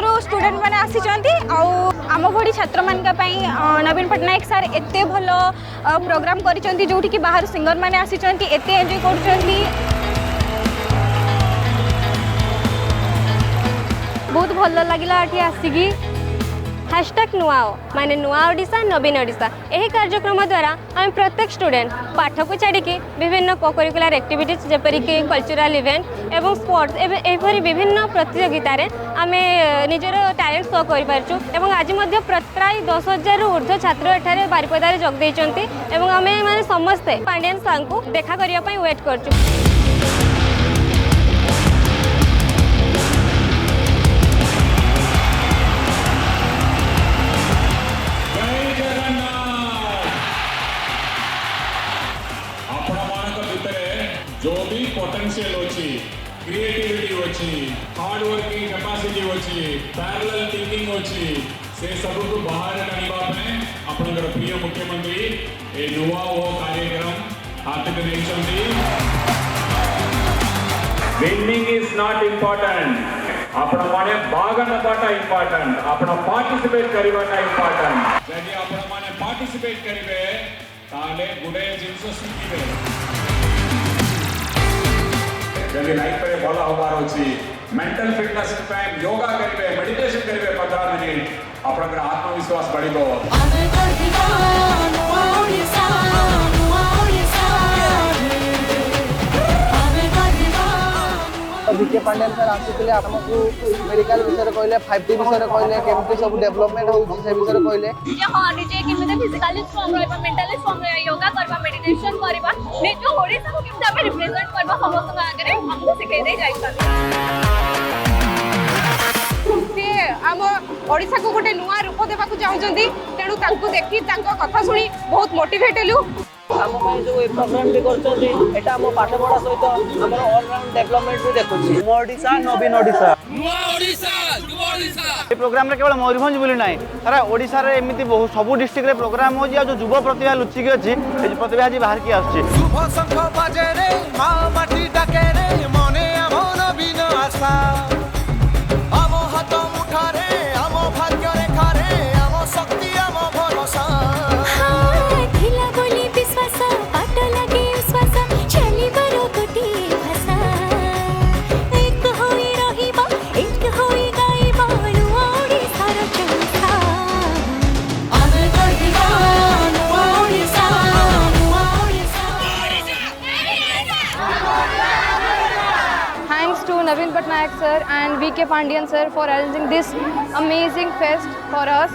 बाहर स्टूडेंट मैंने आसी आम भड़ी छात्र मान नवीन पट्टनायक सर एत भल प्रोग्राम कर जो कि बाहर सिंगर मैंने आसी एत एंजॉय कर बहुत भल लगे आसिकी हैशटैग नुआओ माने नुआ ओडिशा नवीन ओडिशा यही कार्यक्रम द्वारा आम प्रत्येक स्टूडेंट पाठ को छाड़ी विभिन्न कोकरिकुलर एक्टिविटीज जेपरिक कल्चरल इवेंट एवं स्पोर्ट्स एपरी विभिन्न प्रतियोगिता आम निजर टैलेंट शो कर आज प्राय 10,000 रु ऊर्ध्व छात्र एठारे बारिपदारे जोग देइचंती एवं आमे माने समस्ते पांडियन सर को देखा करिया पई वेट करछु। जो भी पोटेंशियल अच्छी क्रिएटिविटी अच्छी हार्ड वर्किंग कैपेसिटी अच्छी पैरेलल थिंकिंग अच्छी से सब को बाहर काढ़ा आपंकर प्रिय मुख्यमंत्री ए नुआ वो कार्यक्रम हाथ के नहीं विनिंग इज नॉट इम्पोर्टेंट आपण माने भाग नबाटा इम्पोर्टेंट आपण पार्टिसिपेट करवाटा इम्पोर्टेंट यदि आपण माने पार्टिसिपेट करिवे ताले गुडे जिंस शिखिबे जल्दी लाइफ पे भल हबार अच्छी मेंटल फिटनेस टाइम योगा करेंगे मेडिटेशन करेंगे 15 मिनट आपन आत्मविश्वास बढ़िबो। विके पांड्यन सर आसी आमको मेडिकल विषय कहले 5T विषय कहले केमती सब डेवलपमेंट होउची से विषय कहले जे हां निजे केमते फिजिकली स्ट्रांग रहबा मेंटली स्ट्रांग रहबा योगा करबा मेडिटेशन करबा निजो ओडिसा को केमते हम रिप्रेजेंट करबा समस्त आगे हमको सिखाई दे जाइता से आम ओडिसा को गोटे नुआ रूप देवा चाहते तेणु तांको देखी तांको कथा सुनी बहुत मोटिवेट हेलु आम जो प्रोग्राम भी कर आम पाठ पढ़ा सहित आम ऑलराउंड डेवलपमेंट भी देखुची ओडिशा नवीन ओडिशा ये प्रोग्राम रे केवल मयूरभंज बोली ना सारा ओडिशा रे एमिति बहुत सब डिस्ट्रिक्ट रे प्रोग्राम हो जो युवा प्रतिभा लुचिक अच्छी ये प्रतिभा आज बाहर की आछी शुभ संख बाजे रे मां माटी डाके रे मने आम नवीन आशा आम हाथ मुठा रे आम भाग्य रेखा रे आम शक्ति आम भरोसा खिला बोली विश्वास पाट लगे विश्वास चली बरो कोटी भाषा एक होई रहिबा एक होई गाइबा नुआ ओडिसार चंसा आमे करदिबा नुआ Odisha Thanks to Naveen Patnaik sir and VK Pandian sir for arranging this amazing fest for us.